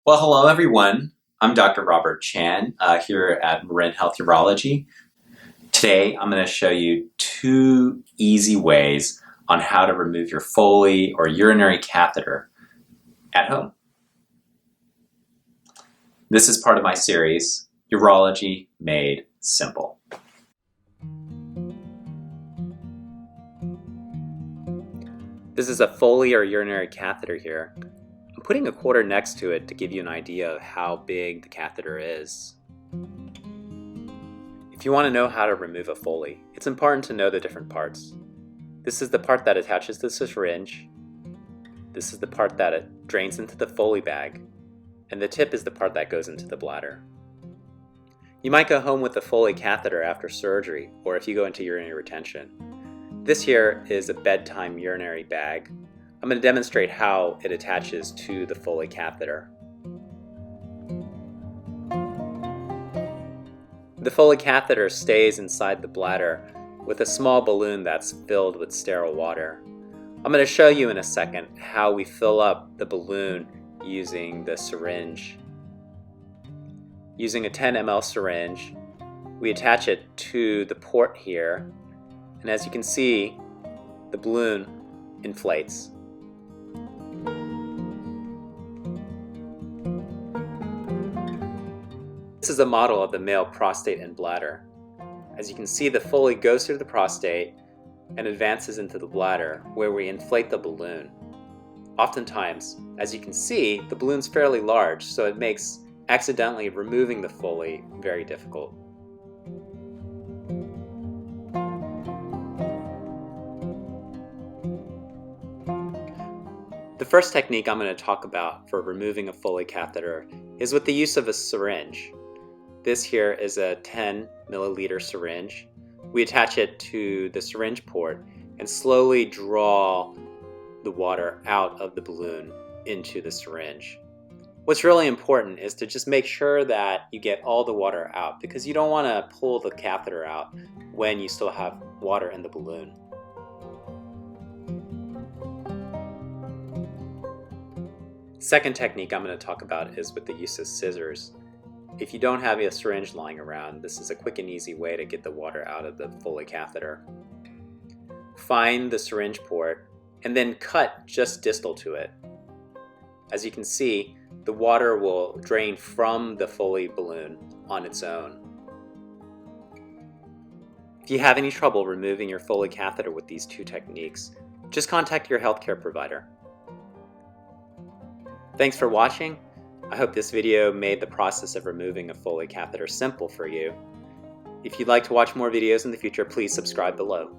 Well, hello everyone. I'm Dr. Robert Chan here at Marin Health Urology. Today I'm going to show you two easy ways on how to remove your Foley or urinary catheter at home. This is part of my series, Urology Made Simple. This is a Foley or urinary catheter here. I'm putting a quarter next to it to give you an idea of how big the catheter is. If you want to know how to remove a Foley, it's important to know the different parts. This is the part that attaches to the syringe. This is the part that it drains into the Foley bag. And the tip is the part that goes into the bladder. You might go home with a Foley catheter after surgery, or if you go into urinary retention. This here is a bedtime urinary bag. I'm going to demonstrate how it attaches to the Foley catheter. The Foley catheter stays inside the bladder with a small balloon that's filled with sterile water. I'm going to show you in a second how we fill up the balloon using the syringe. Using a 10 ml syringe, we attach it to the port here, and as you can see, the balloon inflates. This is a model of the male prostate and bladder. As you can see, the Foley goes through the prostate and advances into the bladder, where we inflate the balloon. Oftentimes, as you can see, the balloon's fairly large, so it makes accidentally removing the Foley very difficult. The first technique I'm going to talk about for removing a Foley catheter is with the use of a syringe. This here is a 10 milliliter syringe. We attach it to the syringe port and slowly draw the water out of the balloon into the syringe. What's really important is to just make sure that you get all the water out, because you don't want to pull the catheter out when you still have water in the balloon. Second technique I'm going to talk about is with the use of scissors. If you don't have a syringe lying around, this is a quick and easy way to get the water out of the Foley catheter. Find the syringe port and then cut just distal to it. As you can see, the water will drain from the Foley balloon on its own. If you have any trouble removing your Foley catheter with these two techniques, just contact your healthcare provider. Thanks for watching. I hope this video made the process of removing a Foley catheter simple for you. If you'd like to watch more videos in the future, please subscribe below.